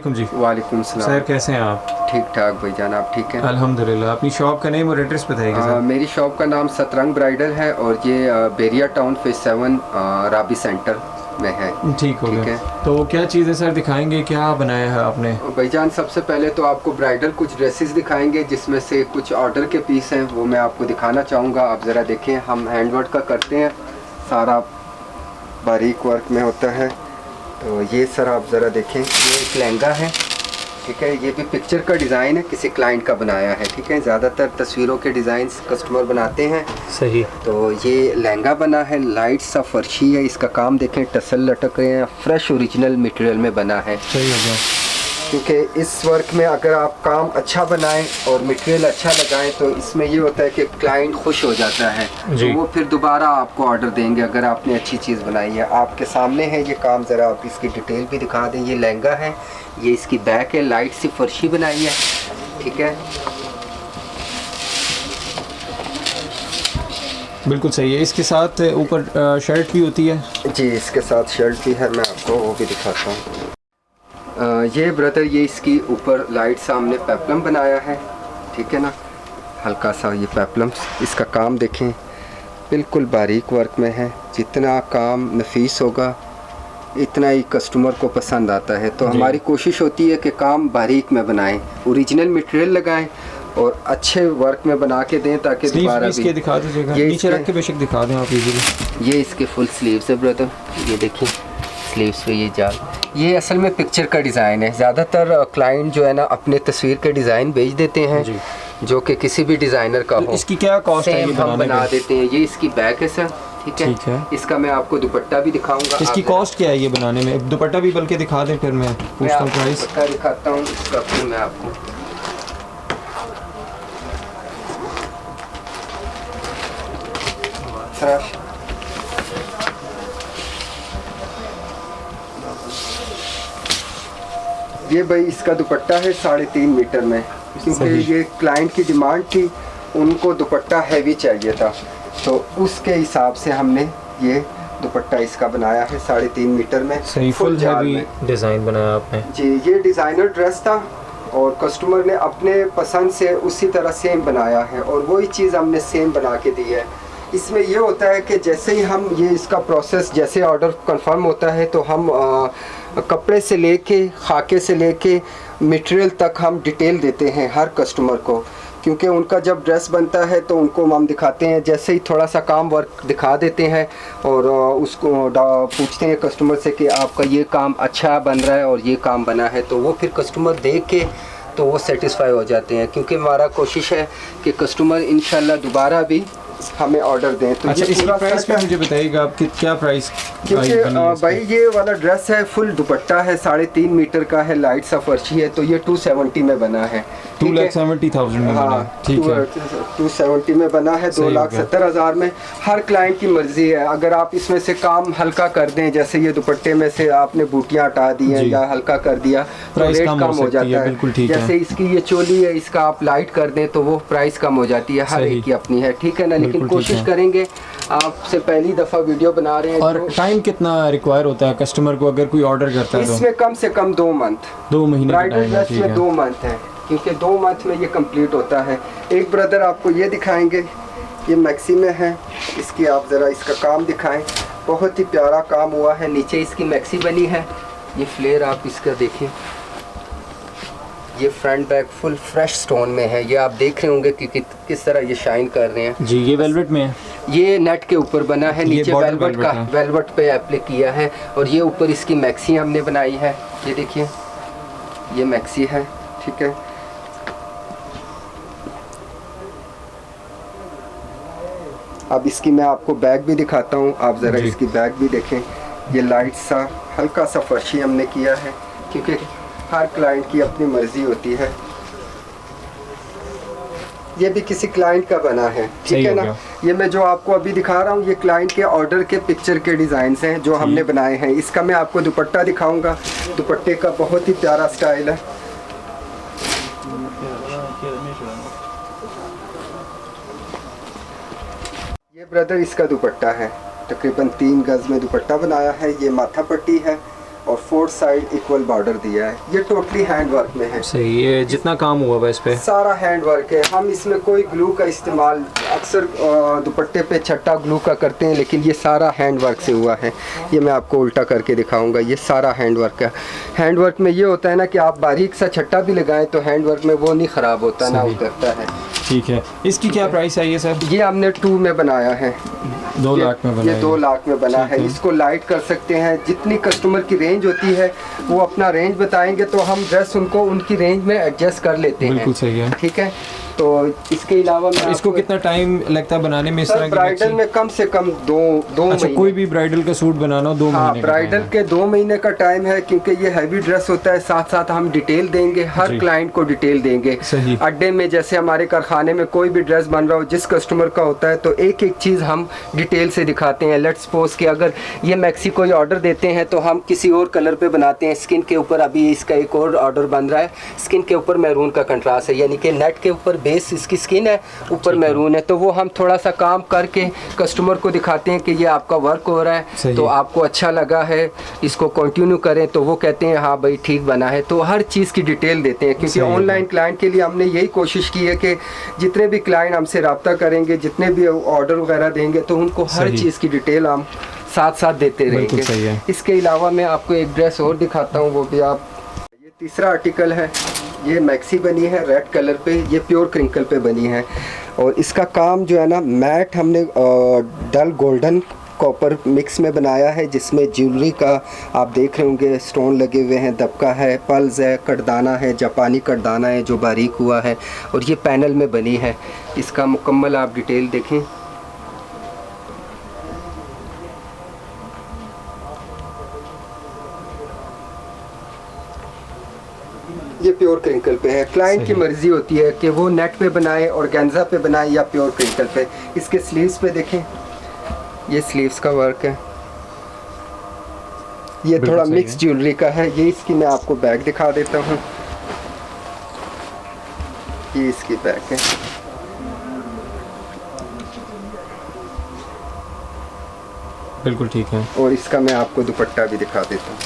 वालेकुम जी। वालेकुम सलाम। सर कैसे हैं आप? ठीक ठाक भाईजान, आप ठीक हैं? अल्हम्दुलिल्लाह। अपनी शॉप का नेम और एड्रेस बताइएगा सर। मेरी शॉप का नाम सतरंग ब्राइडल है और ये बेरिया टाउन फेज 7 राबी सेंटर में है। ठीक हो गया। तो क्या चीज़ें सर दिखाएंगे, क्या बनाया है आपने? भाईजान सबसे पहले तो आपको ब्राइडल कुछ ड्रेसेस दिखाएंगे, जिसमें से कुछ ऑर्डर के पीस हैं, वो मैं आपको दिखाना चाहूँगा। आप ज़रा देखें, हम हैंडवर्क का करते हैं, सारा बारीक वर्क में होता है। तो ये सर आप ज़रा देखें, ये एक लहंगा है, ठीक है। ये भी पिक्चर का डिज़ाइन है, किसी क्लाइंट का बनाया है, ठीक है। ज़्यादातर तस्वीरों के डिज़ाइन कस्टमर बनाते हैं। सही। तो ये लहंगा बना है, लाइट सा फर्शी है, इसका काम देखें, टसल लटक रहे हैं, फ्रेश ओरिजिनल मटेरियल में बना है। सही हो गया। क्योंकि इस वर्क में अगर आप काम अच्छा बनाएं और मटेरियल अच्छा लगाएं तो इसमें ये होता है कि क्लाइंट खुश हो जाता है, तो वो फिर दोबारा आपको ऑर्डर देंगे अगर आपने अच्छी चीज़ बनाई है। आपके सामने है ये काम, ज़रा आप इसकी डिटेल भी दिखा दें। ये लहंगा है, ये इसकी बैक है, लाइट सी फर्शी बनाई है, ठीक है। बिल्कुल सही है। इसके साथ ऊपर शर्ट भी होती है? जी, इसके साथ शर्ट भी है, मैं आपको वो भी दिखाता हूँ। ये ब्रदर, ये इसकी ऊपर लाइट सामने पेप्लम बनाया है, ठीक है ना, हल्का सा ये पेप्लम। इसका काम देखें, बिल्कुल बारीक वर्क में है। जितना काम नफीस होगा इतना ही कस्टमर को पसंद आता है। तो हमारी कोशिश होती है कि काम बारीक में बनाएं, ओरिजिनल मटेरियल लगाएं और अच्छे वर्क में बना के दें, ताकि दोबारा भी दिखा दीजिएगा। ये नीचे रख के बेशक दिखा दें आप इजीली। ये इसके फुल स्लीव्स है ब्रदर, ये देखिए स्लीव्स पे ये जाल। ये असल में पिक्चर का डिज़ाइन है। ज़्यादातर क्लाइंट जो है ना अपने तस्वीर के डिज़ाइन भेज देते हैं जी, जो कि किसी भी डिज़ाइनर का हो। इसकी क्या कॉस्ट है? हम बना देते हैं। ये इसकी बैक है सर, ठीक है। इसका मैं आपको दुपट्टा भी दिखाऊंगा। इसकी कॉस्ट क्या है ये बनाने में? दुपट्टा भी बल्कि दिखा दें, फिर मैं पूछता हूँ प्राइस। दुपट्टा दिखाता हूँ इसका, फिर मैं आपको ये भाई इसका दुपट्टा है 3.5 मीटर में, क्योंकि ये क्लाइंट की डिमांड थी, उनको दुपट्टा हैवी चाहिए था, तो उसके हिसाब से हमने ये दुपट्टा इसका बनाया है 3.5 मीटर में। सही, फुल हैवी डिज़ाइन बनाया आपने जी। ये डिज़ाइनर ड्रेस था और कस्टमर ने अपने पसंद से उसी तरह सेम बनाया है और वही चीज़ हमने सेम बना के दी है। इसमें ये होता है कि जैसे ही हम ये इसका प्रोसेस, जैसे ऑर्डर कंफर्म होता है तो हम कपड़े से लेके, खाके से लेके मटेरियल तक हम डिटेल देते हैं हर कस्टमर को, क्योंकि उनका जब ड्रेस बनता है तो उनको हम दिखाते हैं। जैसे ही थोड़ा सा काम वर्क दिखा देते हैं और उसको पूछते हैं कस्टमर से कि आपका ये काम अच्छा बन रहा है और ये काम बना है, तो वो फिर कस्टमर देख के तो वो सेटिस्फाई हो जाते हैं, क्योंकि हमारा कोशिश है कि कस्टमर इंशाल्लाह दोबारा भी हमें ऑर्डर दें। तो अच्छा, इसकी प्राइस पे मुझे बताइएगा आप क्या प्राइस? क्योंकि भाई ये वाला ड्रेस है, फुल दुपट्टा है, 3.5 मीटर का है, लाइट सा फर्शी है, तो ये 270 में बना है। 2,70,000 में बना है, ठीक है। 270 में बना है, 2,70,000 में। हर क्लाइंट की मर्जी है, अगर आप इसमें से काम हल्का कर दें, जैसे ये दुपट्टे में से आपने बूटियाँ हटा दी हैं या हल्का कर दिया तो रेट कम हो जाता है। जैसे इसकी ये चोली है, इसका आप लाइट कर दें तो वो प्राइस कम हो जाती है। हर एक की अपनी है, ठीक है ना। लेकिन कोशिश करेंगे, आपसे पहली दफ़ा वीडियो बना रहे हैं। और टाइम कितना रिक्वायर होता है कस्टमर को अगर कोई ऑर्डर करता है? इसमें कम से कम 2 मंथ, 2 महीने ब्राइडल ड्रेस में 2 मंथ है, क्योंकि 2 मंथ में ये कंप्लीट होता है। एक ब्रदर आपको ये दिखाएंगे, ये मैक्सी में है, इसकी आप ज़रा इसका काम दिखाएं। बहुत ही प्यारा काम हुआ है, नीचे इसकी मैक्सी बनी है। ये फ्लेयर आप इसका देखें, ये front back full fresh stone में है। ये आप देख रहे होंगे कि किस तरह ये शाइन कर रहे हैं जी। ये वेलवेट में है, ये नेट के ऊपर बना है, नीचे वेलवेट का वेलवेट पे एप्लाई किया है, और ये ऊपर इसकी मैक्सी हमने बनाई है। ये देखिए, ये मैक्सी है, ठीक है। अब इसकी मैं आपको बैग भी दिखाता हूँ, आप ज़रा इसकी बैग भी देखें। ये लाइट सा हल्का सा फर्शी हमने किया है, क्योंकि हर क्लाइंट की अपनी मर्जी होती है। ये भी किसी क्लाइंट का बना है, ठीक है ना। ये मैं जो आपको अभी दिखा रहा हूँ, ये क्लाइंट के ऑर्डर के पिक्चर के डिज़ाइंस हैं जो हमने बनाए हैं। इसका मैं आपको दुपट्टा दिखाऊंगा। दुपट्टे का बहुत ही प्यारा स्टाइल है। ये ब्रदर इसका दुपट्टा है, तकरीबन 3 गज में दुपट्टा बनाया है। ये माथा पट्टी है और 4 साइड इक्वल बॉर्डर दिया है। ये टोटली हैंड वर्क में है। सही, ये जितना काम हुआ हुआ इस पे सारा हैंड वर्क है। हम इसमें कोई ग्लू का इस्तेमाल अक्सर दुपट्टे पे छट्टा ग्लू का करते हैं, लेकिन ये सारा हैंड वर्क से हुआ है। ये मैं आपको उल्टा करके दिखाऊंगा, ये सारा हैंड वर्क है। हैंड वर्क में ये होता है ना कि आप बारीक सा छट्टा भी लगाएं तो हैंड वर्क में वो नहीं ख़राब होता, ना उतरता है। ठीक है। इसकी क्या प्राइस है ये सर? ये हमने 2 में बनाया है, 2 लाख में बना ये 2 लाख में बना है। इसको लाइट कर सकते हैं, जितनी कस्टमर की रेंज होती है वो अपना रेंज बताएंगे तो हम ड्रेस उनको उनकी रेंज में एडजस्ट कर लेते हैं। बिल्कुल सही है। ठीक है। तो इसके अलावा इसको कितना टाइम लगता है बनाने में? इस तरह की ब्राइडल में कम से कम दो अच्छा, महीने। कोई भी ब्राइडल का सूट बनाना हो 2 हाँ, महीने ब्राइडल के 2 महीने का टाइम है, क्योंकि ये हैवी ड्रेस होता है। साथ साथ हम डिटेल देंगे, हर क्लाइंट को डिटेल देंगे। सही। अड्डे में जैसे हमारे कारखाने में कोई भी ड्रेस बन रहा हो, जिस कस्टमर का होता है तो एक एक चीज़ हम डिटेल से दिखाते हैं। लेट्स सपोज कि अगर ये मैक्सी कोई ऑर्डर देते हैं तो हम किसी और कलर पे बनाते हैं। स्किन के ऊपर अभी इसका एक और ऑर्डर बन रहा है, स्किन के ऊपर मैरून का कंट्रास्ट है, यानी कि नेट के ऊपर बेस इसकी स्किन है, ऊपर मैरून है। तो वो हम थोड़ा सा काम करके कस्टमर को दिखाते हैं कि ये आपका वर्क हो रहा है, तो आपको अच्छा लगा है, इसको कंटिन्यू करें। तो वो कहते हैं हाँ भाई ठीक बना है। तो हर चीज़ की डिटेल देते हैं, क्योंकि ऑनलाइन क्लाइंट के लिए हमने यही कोशिश की है कि जितने भी क्लाइंट हमसे रब्ता करेंगे, जितने भी ऑर्डर वगैरह देंगे, तो उनको हर चीज़ की डिटेल हम साथ साथ देते रहेंगे। इसके अलावा मैं आपको एक ड्रेस और दिखाता हूँ, वो भी आप, ये तीसरा आर्टिकल है। ये मैक्सी बनी है रेड कलर पे, ये प्योर क्रिंकल पे बनी है। और इसका काम जो है ना, मैट हमने डल गोल्डन कॉपर मिक्स में बनाया है, जिसमें ज्वेलरी का आप देख रहे होंगे स्टोन लगे हुए हैं, दबका है, पल्स है, कटदाना है, जापानी कटदाना है जो बारीक हुआ है, और ये पैनल में बनी है। इसका मुकम्मल आप डिटेल देखें। ये प्योर क्रिंकल पे है। क्लाइंट की मर्जी होती है कि वो नेट पे बनाए, ऑर्गेन्जा पे बनाए या प्योर क्रिंकल पे। इसके स्लीव्स पे देखें, ये स्लीव्स का वर्क है। ये थोड़ा मिक्स ज्वेलरी का है। ये इसकी मैं आपको बैग दिखा देता हूँ, ये इसकी बैग है। बिल्कुल ठीक है। और इसका मैं आपको दुपट्टा भी दिखा देता हूँ।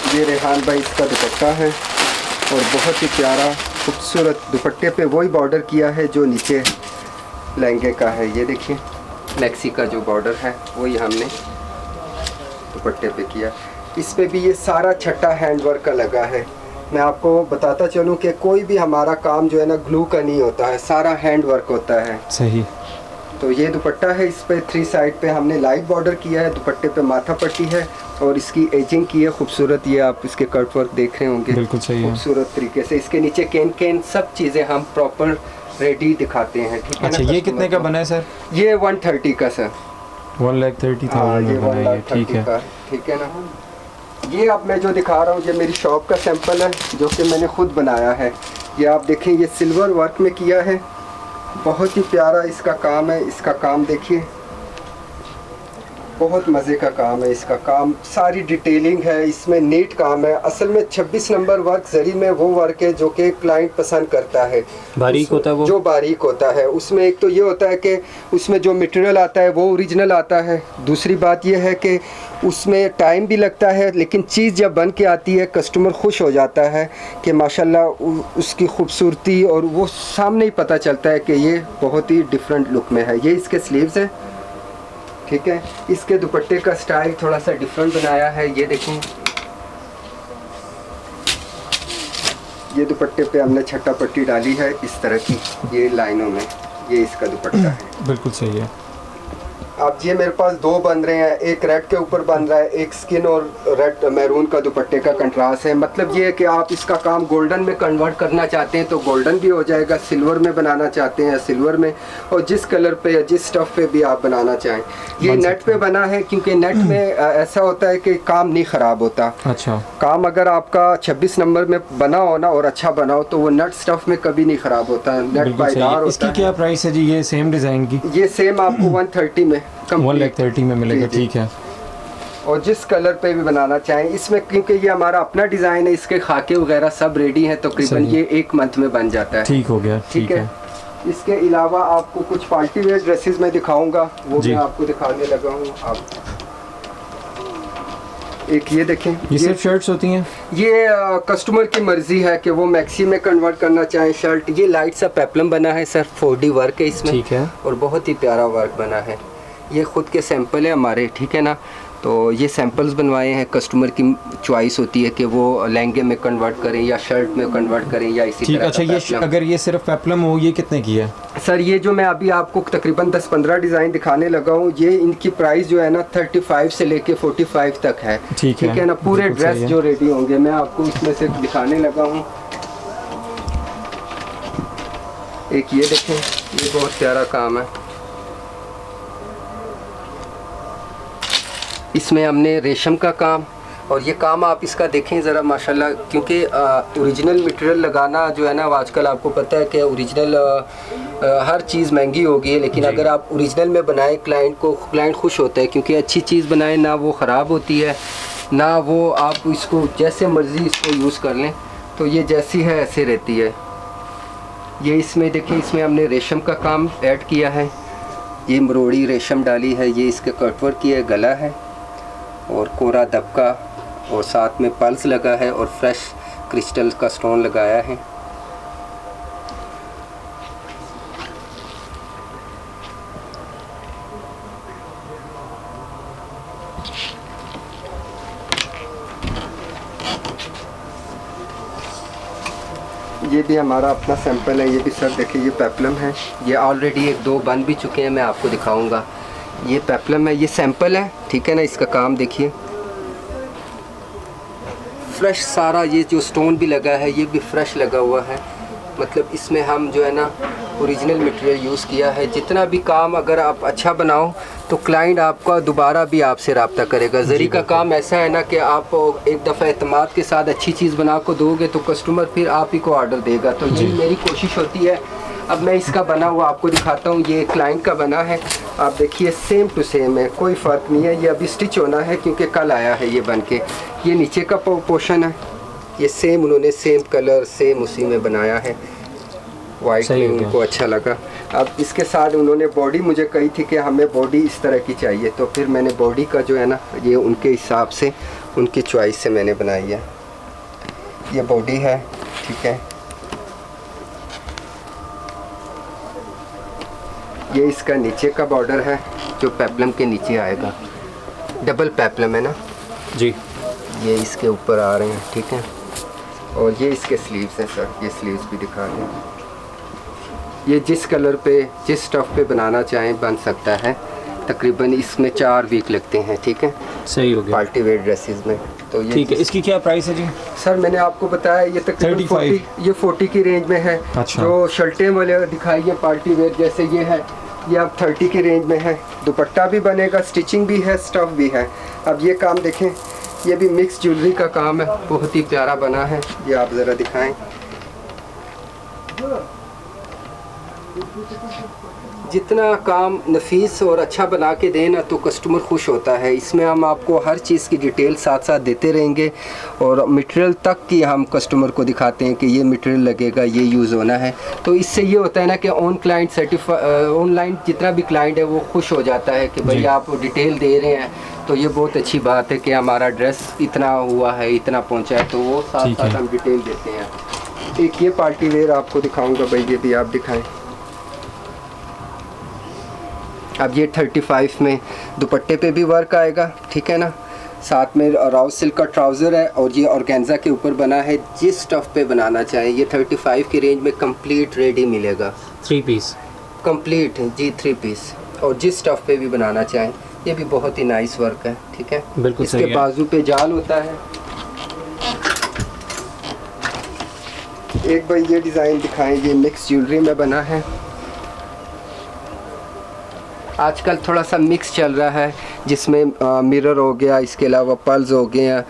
ये रेहान भाई इसका दुपट्टा है, और बहुत ही प्यारा खूबसूरत दुपट्टे पे वही बॉर्डर किया है जो नीचे लहंगे का है। ये देखिए मैक्सी का जो बॉर्डर है वही हमने दुपट्टे पे किया। इस पे भी ये सारा छट्टा हैंड वर्क का लगा है। मैं आपको बताता चलूँ कि कोई भी हमारा काम जो है ना ग्लू का नहीं होता है, सारा हैंड वर्क होता है। सही। तो ये दुपट्टा है, इस पे 3 साइड पे हमने लाइट बॉर्डर किया है, दुपट्टे पे माथा पट्टी है, और इसकी एजिंग की है खूबसूरत। ये आप इसके कट वर्क देख रहे होंगे, बिल्कुल सही है, खूबसूरत तरीके से। इसके नीचे कैन सब चीज़ें हम प्रॉपर रेडी दिखाते हैं। ठीक है। अच्छा, ये कितने का बना है सर? ये 130 का सर, 1,30,000 में बना है। ठीक है, ठीक है ना। ये अब मैं जो दिखा रहा हूँ ये मेरी शॉप का सैंपल है, जो कि मैंने खुद बनाया है। ये आप देखें, ये सिल्वर वर्क में किया है, बहुत ही प्यारा इसका काम है। इसका काम देखिए, बहुत मज़े का काम है। इसका काम सारी डिटेलिंग है, इसमें नीट काम है। असल में 26 नंबर वर्क जरी में वो वर्क है जो कि क्लाइंट पसंद करता है। बारीक होता है वो, जो बारीक होता है उसमें एक तो ये होता है कि उसमें जो मटेरियल आता है वो ओरिजिनल आता है। दूसरी बात ये है कि उसमें टाइम भी लगता है, लेकिन चीज़ जब बन के आती है कस्टमर खुश हो जाता है कि माशाल्लाह उसकी खूबसूरती, और वो सामने ही पता चलता है कि ये बहुत ही डिफरेंट लुक में है। ये इसके स्लीव्स हैं, ठीक है। इसके दुपट्टे का स्टाइल थोड़ा सा डिफरेंट बनाया है। ये देखें, ये दुपट्टे पे हमने छट्टा पट्टी डाली है इस तरह की, ये लाइनों में। ये इसका दुपट्टा है, बिल्कुल सही है। अब ये मेरे पास 2 बन रहे हैं, एक रेड के ऊपर बन रहा है, एक स्किन और रेड मैरून का दुपट्टे का कंट्रास्ट है। मतलब ये है कि आप इसका काम गोल्डन में कन्वर्ट करना चाहते हैं तो गोल्डन भी हो जाएगा, सिल्वर में बनाना चाहते हैं सिल्वर में, और जिस कलर पे या जिस स्टफ़ पे भी आप बनाना चाहें। ये नेट पे बना है, क्योंकि नेट में ऐसा होता है कि काम नहीं ख़राब होता। अच्छा, काम अगर आपका 26 नंबर में बना हो ना और अच्छा बनाओ तो वो नेट स्टफ़ में कभी नहीं ख़राब होता, नेट पायदार होता है। इसकी क्या प्राइस है जी? ये सेम डिज़ाइन की? ये सेम आपको 130 में 1,30,000 में मिलेगा। ठीक है। और जिस कलर पे भी बनाना चाहें इसमें, क्योंकि ये हमारा अपना डिज़ाइन है, इसके खाके वगैरह सब रेडी हैं, तकरीबन ये 1 मंथ में बन जाता है। ठीक हो गया, ठीक है। इसके अलावा आपको कुछ पार्टी वेयर ड्रेसेस में दिखाऊंगा, वो मैं आपको दिखाने लगा हूँ। आप एक ये देखें, ये सिर्फ शर्ट्स होती हैं? ये कस्टमर की मर्जी है कि वो मैक्सी में कन्वर्ट करना चाहें शर्ट। ये लाइट सा पेप्लम बना है सर, 4D वर्क है इसमें। ठीक है। और बहुत ही प्यारा वर्क बना है। ये खुद के सैंपल है हमारे, ठीक है ना। तो ये सैंपल्स बनवाए हैं, कस्टमर की चॉइस होती है कि वो लहंगे में कन्वर्ट करें या शर्ट में कन्वर्ट करें या इसी ठीक। तरह। अच्छा, ये अगर ये सिर्फ पेप्लम हो, ये कितने की है सर? ये जो मैं अभी आपको तकरीबन 10-15 डिज़ाइन दिखाने लगा हूँ, ये इनकी प्राइस जो है ना 35 से लेके 45 तक है। ठीक है ना। पूरे ड्रेस जो रेडी होंगे, मैं आपको इसमें से दिखाने लगा हूँ। एक ये देखें, ये बहुत प्यारा काम है। इसमें हमने रेशम का काम, और ये काम आप इसका देखें ज़रा माशाल्लाह, क्योंकि ओरिजिनल मटेरियल लगाना जो है ना, आजकल आपको पता है कि ओरिजिनल हर चीज़ महंगी हो गई है, लेकिन अगर आप ओरिजिनल में बनाए क्लाइंट खुश होता है, क्योंकि अच्छी चीज़ बनाए ना वो ख़राब होती है ना वो आप इसको जैसे मर्ज़ी इसको यूज़ कर लें, तो ये जैसी है ऐसे रहती है। ये इसमें देखें, इसमें हमने रेशम का काम ऐड किया है, ये मरोड़ी रेशम डाली है, ये इसके कटवर्क की है, गला है और कोरा दबका, और साथ में पल्स लगा है और फ्रेश क्रिस्टल का स्टोन लगाया है। ये भी हमारा अपना सैंपल है, ये भी सर देखिए, ये पेप्लम है। ये ऑलरेडी 1-2 बन भी चुके हैं, मैं आपको दिखाऊंगा। ये पेप्लम है, ये सैंपल है, ठीक है ना। इसका काम देखिए, फ्रेश सारा, ये जो स्टोन भी लगा है ये भी फ्रेश लगा हुआ है। मतलब इसमें हम जो है ना ओरिजिनल मटेरियल यूज़ किया है। जितना भी काम अगर आप अच्छा बनाओ तो क्लाइंट आपका दोबारा भी आपसे रब्ता करेगा। ज़री का काम ऐसा है ना कि आप एक दफ़ा एतमाद के साथ अच्छी चीज़ बना को दोगे तो कस्टमर फिर आप ही को ऑर्डर देगा। तो ये मेरी कोशिश होती है। अब मैं इसका बना हुआ आपको दिखाता हूँ। ये क्लाइंट का बना है, आप देखिए सेम टू सेम है, कोई फ़र्क नहीं है। ये अभी स्टिच होना है क्योंकि कल आया है ये बन के। ये नीचे का पोर्शन है, ये सेम उन्होंने सेम कलर सेम उसी में बनाया है, वाइट में उनको अच्छा लगा। अब इसके साथ उन्होंने बॉडी मुझे कही थी कि हमें बॉडी इस तरह की चाहिए, तो फिर मैंने बॉडी का जो है ना ये उनके हिसाब से उनकी चॉइस से मैंने बनाई है। ये बॉडी है, ठीक है। ये इसका नीचे का बॉर्डर है जो पेप्लम के नीचे आएगा, डबल पेप्लम है ना जी। ये इसके ऊपर आ रहे हैं, ठीक है। और ये इसके स्लीव्स हैं सर, ये स्लीव्स भी दिखा दें। ये जिस कलर पे जिस स्टफ़ पे बनाना चाहें बन सकता है। तकरीबन इसमें 4 वीक लगते हैं, ठीक है। सही हो गया। पार्टी वेयर ड्रेसेस में तो ये ठीक है। इसकी क्या प्राइस है जी? सर मैंने आपको बताया ये तकरीबन 40 की रेंज में है। अच्छा। जो शर्टें वाले दिखाई है पार्टी वेयर जैसे ये है, ये अब 30 की रेंज में है। दुपट्टा भी बनेगा, स्टिचिंग भी है, स्टफ़ भी है। अब ये काम देखें, ये भी मिक्स ज्वेलरी का काम है, बहुत ही प्यारा बना है। ये आप ज़रा दिखाएं। जितना काम नफीस और अच्छा बना के दें ना तो कस्टमर खुश होता है। इसमें हम आपको हर चीज़ की डिटेल साथ साथ देते रहेंगे और मटेरियल तक की हम कस्टमर को दिखाते हैं कि ये मटेरियल लगेगा, ये यूज़ होना है। तो इससे ये होता है ना कि ऑनलाइन जितना भी क्लाइंट है वो खुश हो जाता है कि भाई आप डिटेल दे रहे हैं, तो ये बहुत अच्छी बात है कि हमारा ड्रेस इतना हुआ है, इतना पहुँचा है, तो वो साथ साथ हम डिटेल देते हैं। एक ये पार्टी वेयर आपको दिखाऊँगा भाई, ये भी आप दिखाएँ। अब ये 35 में दुपट्टे पे भी वर्क आएगा, ठीक है ना। साथ में राउ सिल्क का ट्राउज़र है और ये ऑर्गेन्जा के ऊपर बना है। जिस स्टफ़ पे बनाना चाहें ये 35 की रेंज में कंप्लीट रेडी मिलेगा। 3 पीस कंप्लीट जी, 3 पीस। और जिस स्टफ़ पे भी बनाना चाहें, ये भी बहुत ही नाइस वर्क है, ठीक है। बिल्कुल इसके बाजू पे जाल होता है। एक भाई ये डिज़ाइन दिखाएं, ये मिक्स ज्वेलरी में बना है। आजकल थोड़ा सा मिक्स चल रहा है जिसमें मिरर हो गया, इसके अलावा पर्ल्स हो गए हैं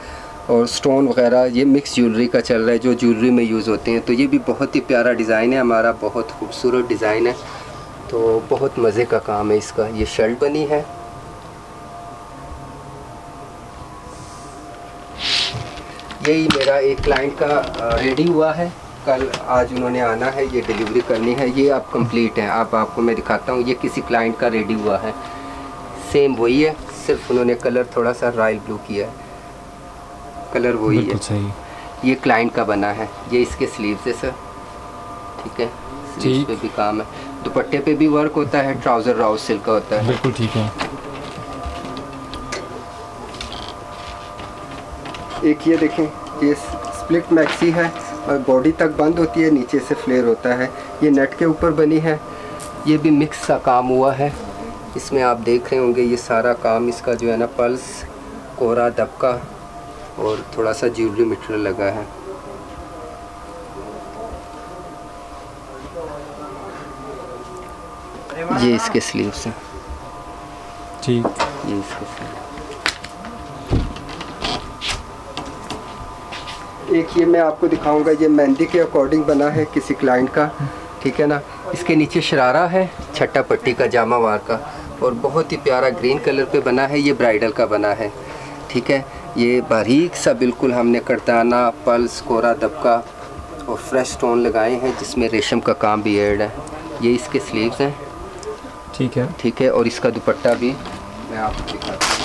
और स्टोन वगैरह, ये मिक्स ज्वेलरी का चल रहा है जो ज्वेलरी में यूज़ होते हैं। तो ये भी बहुत ही प्यारा डिज़ाइन है हमारा, बहुत खूबसूरत डिज़ाइन है, तो बहुत मज़े का काम है इसका। ये शर्ट बनी है, यही मेरा एक क्लाइंट का रेडी हुआ है, कल आज उन्होंने आना है, ये डिलीवरी करनी है। ये अब कंप्लीट है, अब आपको मैं दिखाता हूँ। ये किसी क्लाइंट का रेडी हुआ है, सेम वही है, सिर्फ उन्होंने कलर थोड़ा सा रॉयल ब्लू किया है, कलर वही है। सही। ये क्लाइंट का बना है, ये इसके स्लीव्स है सर, ठीक है। स्लीव्स पे भी काम है, दुपट्टे पे भी वर्क होता है, ट्राउज़र राउस सिल्क का होता है। बिल्कुल ठीक है। एक ये देखें, ये स्प्लिट मैक्सी है और बॉडी तक बंद होती है, नीचे से फ्लेयर होता है। ये नेट के ऊपर बनी है, ये भी मिक्स सा काम हुआ है। इसमें आप देख रहे होंगे ये सारा काम इसका जो है ना, पल्स, कोरा, दबका और थोड़ा सा ज्वेलरी मटेरियल लगा है। ये इसके स्लीव्स हैं, ठीक। ये इसके स्लीव्स। एक ये मैं आपको दिखाऊंगा, ये मेहंदी के अकॉर्डिंग बना है किसी क्लाइंट का, ठीक है ना। इसके नीचे शरारा है छट्टा पट्टी का, जामा वार का, और बहुत ही प्यारा ग्रीन कलर पे बना है। ये ब्राइडल का बना है, ठीक है। ये बारीक सा बिल्कुल हमने करताना, पल्स, कोरा, दबका और फ्रेश स्टोन लगाए हैं, जिसमें रेशम का काम भी ऐड है। ये इसके स्लीव्स हैं, ठीक है, ठीक है। और इसका दुपट्टा भी मैं आपको दिखाता हूँ।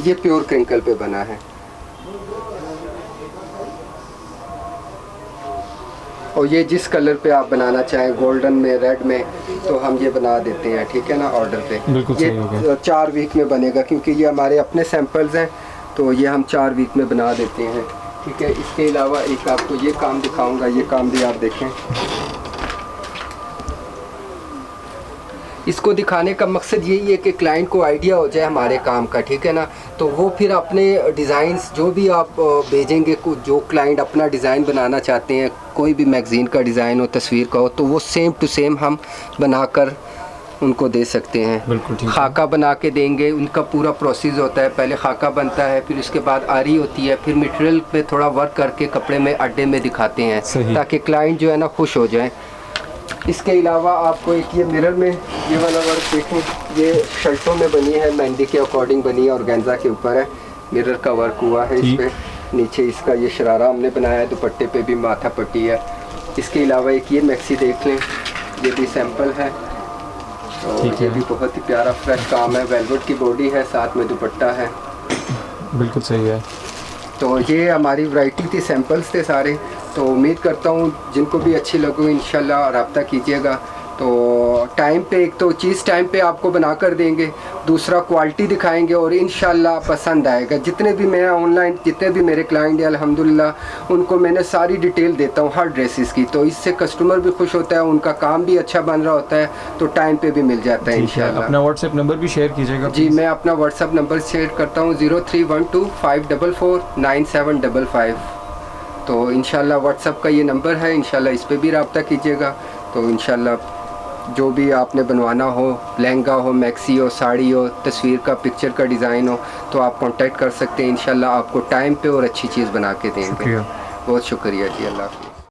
ये प्योर क्रिंकल पे बना है, और ये जिस कलर पे आप बनाना चाहें, गोल्डन में, रेड में, तो हम ये बना देते हैं, ठीक है ना, ऑर्डर पे। बिल्कुल सही हो गया। ये 4 वीक में बनेगा, क्योंकि ये हमारे अपने सैंपल्स हैं, तो ये हम 4 वीक में बना देते हैं, ठीक है। इसके अलावा एक आपको ये काम दिखाऊंगा, ये काम भी आप देखें। इसको दिखाने का मकसद यही है कि क्लाइंट को आइडिया हो जाए हमारे काम का, ठीक है ना। तो वो फिर अपने डिज़ाइंस जो भी आप भेजेंगे, जो क्लाइंट अपना डिज़ाइन बनाना चाहते हैं, कोई भी मैगज़ीन का डिज़ाइन हो, तस्वीर का हो, तो वो सेम टू सेम हम बनाकर उनको दे सकते हैं। बिल्कुल ठीक है। खाका बना के देंगे, उनका पूरा प्रोसेस होता है, पहले खाका बनता है, फिर उसके बाद आरी होती है, फिर मटेरियल पे थोड़ा वर्क करके कपड़े में अड्डे में दिखाते हैं, ताकि क्लाइंट जो है ना खुश हो जाए। इसके अलावा आपको एक ये मिरर में ये वाला वर्क देखें, ये शर्टों में बनी है, मेहंदी के अकॉर्डिंग बनी है, और गेंजा के ऊपर है, मिरर का वर्क हुआ है इस पर। नीचे इसका ये शरारा हमने बनाया है, दुपट्टे पे भी माथा पट्टी है। इसके अलावा एक ये मैक्सी देख लें, ये भी सैंपल है, और ये भी बहुत ही प्यारा फ्रेश काम है, वेलवेट की बॉडी है, साथ में दुपट्टा है। बिल्कुल सही है। तो ये हमारी वैरायटी थी, सैंपल्स थे सारे। तो उम्मीद करता हूँ जिनको भी अच्छी लगो इंशाल्लाह रब्ता कीजिएगा। तो टाइम पे, एक तो चीज़ टाइम पे आपको बना कर देंगे, दूसरा क्वालिटी दिखाएंगे, और इंशाल्लाह पसंद आएगा। जितने भी मैं ऑनलाइन, जितने भी मेरे क्लाइंट हैं अल्हम्दुलिल्लाह, उनको मैंने सारी डिटेल देता हूँ हर ड्रेसेस की, तो इससे कस्टमर भी खुश होता है, उनका काम भी अच्छा बन रहा होता है, तो टाइम पे भी मिल जाता है इंशाल्लाह। अपना व्हाट्सएप नंबर भी शेयर कीजिएगा। जी, मैं अपना व्हाट्सएप नंबर शेयर करता हूँ 0312544755। तो इंशाल्लाह व्हाट्सएप का ये नंबर है, इंशाल्लाह इस पे भी रब्ता कीजिएगा। तो इंशाल्लाह जो भी आपने बनवाना हो, लहंगा हो, मैक्सी हो, साड़ी हो, तस्वीर का, पिक्चर का डिज़ाइन हो, तो आप कांटेक्ट कर सकते हैं। इंशाल्लाह आपको टाइम पे और अच्छी चीज़ बना के देंगे। बहुत शुक्रिया जी, अल्लाह हाफ़िज़।